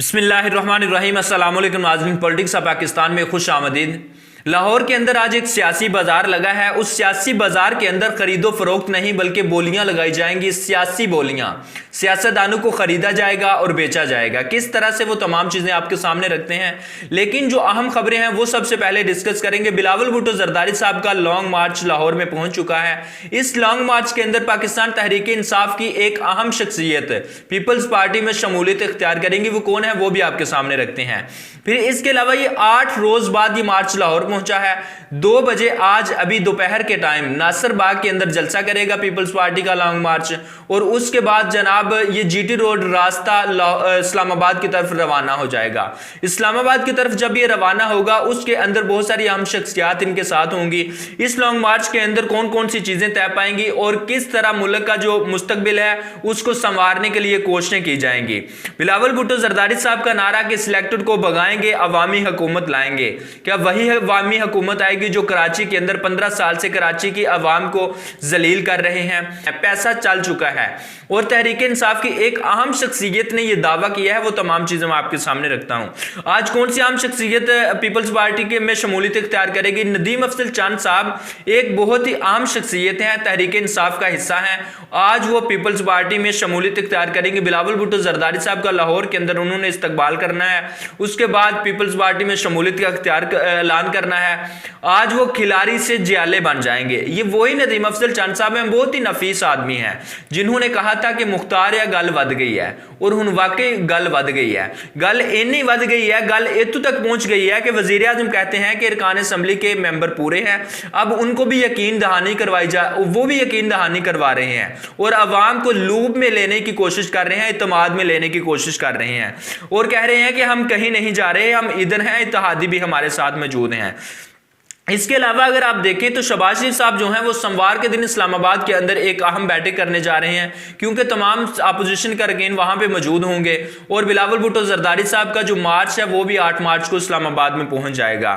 बिस्मिल्लाहिर्रहमानिर्रहीम अस्सलाम वालेकुम नाज़रीन। पॉलिटिक्स ऑफ पाकिस्तान में खुश आमदीद। लाहौर के अंदर आज एक सियासी बाजार लगा है। उस सियासी बाजार के अंदर खरीदो फरोख्त नहीं बल्कि बोलियां लगाई जाएंगी। सियासी बोलियां, सियासतदानों को खरीदा जाएगा और बेचा जाएगा। किस तरह से वो तमाम चीजें आपके सामने रखते हैं, लेकिन जो अहम खबरें हैं वो सबसे पहले डिस्कस करेंगे। बिलावल भुट्टो जरदारी साहब का लॉन्ग मार्च लाहौर में पहुंच चुका है। इस लॉन्ग मार्च के अंदर पाकिस्तान तहरीक इंसाफ की एक अहम शख्सियत पीपल्स पार्टी में शमूलियत इख्तियार करेंगी। वो कौन है वो भी आपके सामने रखते हैं। फिर इसके अलावा ये 8 रोज बाद ये मार्च लाहौर पहुंचा है। 2 बजे आज अभी दोपहर के टाइम नासिर बाग के अंदर जलसा करेगा पीपल्स पार्टी का लॉन्ग मार्च, और उसके बाद जनाब ये जीटी रोड रास्ता इस्लामाबाद की तरफ रवाना हो जाएगा। इस्लामाबाद की तरफ जब ये रवाना होगा उसके अंदर बहुत सारी अहम शख्सियात इनके साथ होंगी। इस लॉन्ग मार्च के अंदर कौन कौन सी चीजें तय पाएंगी और किस तरह मुल्क का जो मुस्तकबिल है उसको संवारने के लिए कोशिशें की जाएंगी। बिलावल भुट्टो जरदारी साहब का नारा कि सिलेक्टेड को भगाएंगे, अवामी हुकूमत लाएंगे। क्या वही अवामी हुकूमत आएगी जो कराची के अंदर 15 साल से कराची की अवाम को जलील कर रहे हैं? पैसा चल चुका है और तहरीक इंसाफ की एक अहम शख्सियत ने यह दावा किया है। वो तमाम चीजें मैं आपके सामने रखता हूं। आज कौन सी अहम शख्सियत पीपल्स पार्टी के में शमूलियत इख्तियार करेगी? नदीम अफजल चंद साहब एक बहुत ही अहम शख्सियत है, तहरीक इंसाफ का हिस्सा है। आज वो पीपल्स पार्टी में शमूलियत इख्तियार करेंगे। बिलावल भुट्टो जरदारी साहब का लाहौर के अंदर उन्होंने इस्तकबाल करना है। उसके बाद पीपल्स पार्टी में शमूलियत का इख्तियार ऐलान करना है। आज वो खिलाड़ी से जियाले बन जाएंगे। ये वही नदीम अफजल चंद साहब हैं, बहुत ही नफीस आदमी हैं, जिन्होंने कहा था कि मुख्तार या गल वध गई है, और हुन वाकई गल वध गई है। गल इन्नी वध गई है, गल इतु तक पहुंच गई है कि वजीर आजम कहते हैं कि अरकान असम्बली के मेंबर पूरे हैं। अब उनको भी यकीन दहानी करवाई वो भी यकीन दहानी करवा रहे हैं और अवाम को लूप में लेने की कोशिश कर रहे हैं, इत्तेमाद में लेने की कोशिश कर रहे हैं और कह रहे हैं कि हम कहीं नहीं जा रहे, हम इधर हैं, इत्तेहादी भी हमारे साथ मौजूद हैं। इसके अलावा अगर आप देखें तो शहबाज शरीफ साहब जो हैं वो सोमवार के दिन इस्लामाबाद के अंदर एक अहम बैठक करने जा रहे हैं, क्योंकि तमाम अपोजिशन का अरकान वहां पे मौजूद होंगे। और बिलावल भुट्टो जरदारी साहब का जो मार्च है वो भी 8 मार्च को इस्लामाबाद में पहुंच जाएगा।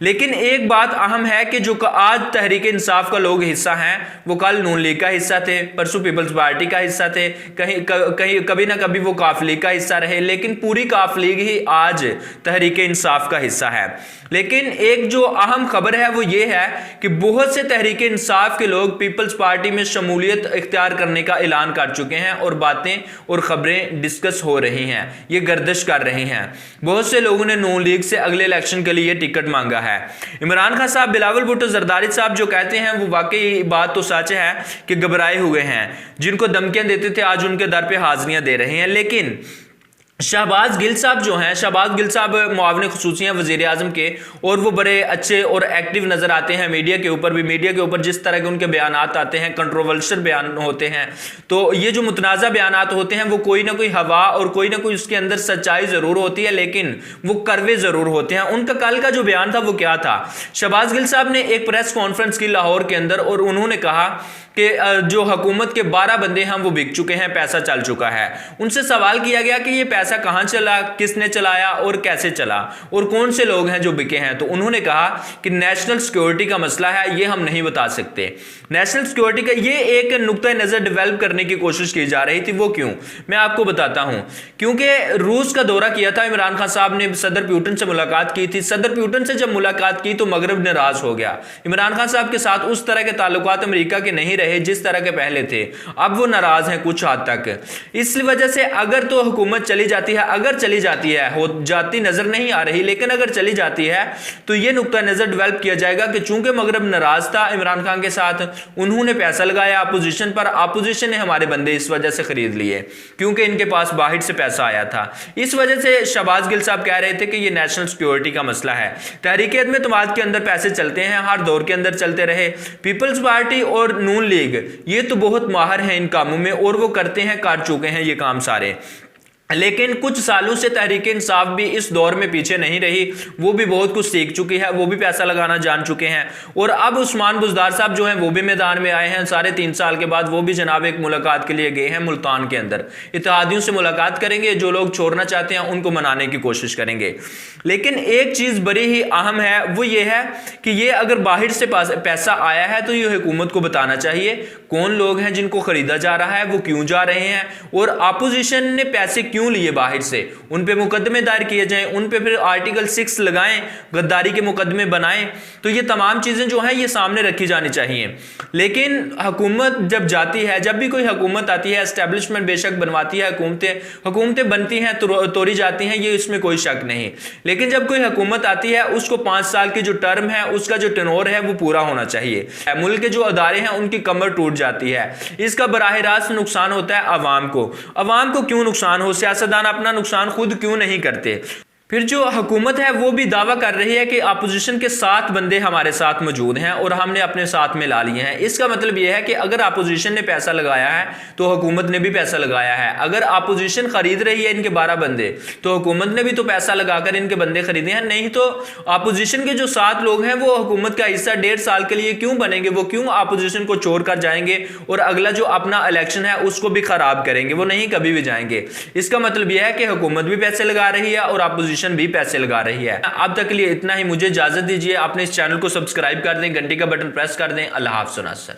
लेकिन एक बात अहम है कि जो आज तहरीक इंसाफ का लोग हिस्सा हैं वो कल नून लीग का हिस्सा थे, परसों पीपल्स पार्टी का हिस्सा थे, कभी ना कभी वो काफ लीग का हिस्सा रहे, लेकिन पूरी काफ लीग ही आज तहरीक इंसाफ का हिस्सा है। लेकिन एक जो अहम खबर है वो ये है कि बहुत से तहरीक इंसाफ के लोग पीपल्स पार्टी में शमूलियत इख्तियार करने का ऐलान कर चुके हैं और बातें और खबरें डिस्कस हो रही हैं, ये गर्दिश कर रही हैं। बहुत से लोगों ने नून लीग से अगले इलेक्शन के लिए टिकट मांगा है। इमरान खान साहब, बिलावल भुट्टो जरदारी साहब जो कहते हैं वो वाकई बात तो सच है कि घबराए हुए हैं। जिनको धमकियां देते थे आज उनके दर पे हाजिरियां दे रहे हैं। लेकिन शहबाज गिल साहब जो हैं, शहबाज गिल साहब मुआविन खुसूसी हैं वज़ीर आज़म के, और वो बड़े अच्छे और एक्टिव नज़र आते हैं मीडिया के ऊपर भी। मीडिया के ऊपर जिस तरह के उनके बयानात आते हैं, कंट्रोवर्शियल बयान होते हैं, तो ये जो मुतनाज़ा बयानात होते हैं वो कोई ना कोई हवा और कोई ना कोई उसके अंदर सच्चाई ज़रूर होती है, लेकिन वो करवे ज़रूर होते हैं। उनका कल का जो बयान था वो क्या था? शहबाज गिल साहब ने एक प्रेस कॉन्फ्रेंस की लाहौर के अंदर और उन्होंने कहा कि जो हुकूमत के 12 बंदे हैं वो बिक चुके हैं, पैसा चल चुका है। उनसे सवाल किया गया कि ये पैसा कहां चला, किसने चलाया और कैसे चला, और कौन से लोग हैं जो बिके हैं? तो उन्होंने कहा कि नेशनल सिक्योरिटी का मसला है, ये हम नहीं बता सकते। नेशनल सिक्योरिटी का ये एक नुक्ता नज़र डेवलप करने की कोशिश की जा रही थी। वो क्यों, मैं आपको बताता हूं। क्योंकि रूस का दौरा किया था इमरान खान साहब ने, सदर प्यूटन से मुलाकात की थी। सदर प्यूटन से जब मुलाकात की तो मगरब नाराज हो गया। इमरान खान साहब के साथ उस तरह के ताल्लुकात अमेरिका के नहीं रहे जिस तरह के पहले थे। अब वो नाराज हैं कुछ हद तक। इस वजह से अगर तो हुकूमत चली जाती है, अगर चली जाती है, हो जाती नजर नहीं आ रही, लेकिन अगर चली जाती है तो ये नुक्ता नजर डेवलप किया जाएगा कि चूंकि मगरब नाराज था इमरान खान के साथ, उन्होंने पैसा लगाया अपोजिशन पर, अपोजिशन ने हमारे बंदे इस वजह से खरीद लिए क्योंकि इनके पास बाहर से पैसा आया था। इस वजह से शहबाज गिल साहब कह रहे थे कि ये नेशनल सिक्योरिटी का मसला है। तहरीक एतमाद के अंदर पैसे चलते हैं, हर दौर के अंदर चलते रहे। पीपल्स पार्टी और नून लीग ये तो बहुत माहिर हैं इन कामों में और वो करते हैं, कर चुके हैं ये काम सारे। लेकिन कुछ सालों से तहरीक इंसाफ भी इस दौर में पीछे नहीं रही, वो भी बहुत कुछ सीख चुकी है, वो भी पैसा लगाना जान चुके हैं। और अब उस्मान बुज़दार साहब जो हैं वो भी मैदान में आए हैं। 3.5 साल के बाद वो भी जनाब एक मुलाकात के लिए गए हैं मुल्तान के अंदर। इत्तेहादियों से मुलाकात करेंगे, जो लोग छोड़ना चाहते हैं उनको मनाने की कोशिश करेंगे। लेकिन एक चीज़ बड़ी ही अहम है, वो ये है कि ये अगर बाहर से पैसा आया है तो ये हुकूमत को बताना चाहिए कौन लोग हैं जिनको खरीदा जा रहा है, वो क्यों जा रहे हैं और अपोजिशन ने पैसे क्यों क्यों लिए बाहर से, उन पे मुकदमे दायर किए जाएं, उन पे फिर आर्टिकल 6 लगाएं, गद्दारी के मुकदमे बनाएं। तो ये तमाम चीजें जो है ये सामने रखी जानी चाहिए। लेकिन हुकूमत जब जाती है, जब भी कोई हुकूमत आती है, एस्टेब्लिशमेंट बेशक बनवाती है, हुकूमतें बनती हैं, तोड़ी जाती हैं, ये इसमें कोई शक नहीं। लेकिन जब कोई हुकूमत आती है उसको 5 साल की जो टर्म है, उसका जो टेनोर है वो पूरा होना चाहिए। मुल्क के जो अदारे हैं उनकी कमर टूट जाती है। इसका बराह रास्त नुकसान होता है अवाम को। अवाम को क्यों नुकसान हो, सियासतदान अपना नुकसान खुद क्यों नहीं करते। फिर जो हुकूमत है वो भी दावा कर रही है कि अपोजिशन के 7 बंदे हमारे साथ मौजूद हैं और हमने अपने साथ में ला लिए हैं। इसका मतलब यह है कि अगर अपोजिशन ने पैसा लगाया है तो हुकूमत ने भी पैसा लगाया है। अगर अपोजिशन खरीद रही है इनके 12 बंदे तो हुकूमत ने भी तो पैसा लगाकर इनके बंदे खरीदे हैं। नहीं तो अपोजिशन के जो 7 लोग हैं वो हुकूमत का हिस्सा 1.5 साल के लिए क्यों बनेंगे, वो क्यों अपोजिशन को छोड़ कर जाएंगे और अगला जो अपना इलेक्शन है उसको भी खराब करेंगे, वो नहीं कभी भी जाएंगे। इसका मतलब यह है कि हुकूमत भी पैसे लगा रही है और अपोजिशन भी पैसे लगा रही है। अब तक के लिए इतना ही, मुझे इजाजत दीजिए। आपने इस चैनल को सब्सक्राइब कर दें, घंटी का बटन प्रेस कर दें। अल्लाह हाफ़िज़।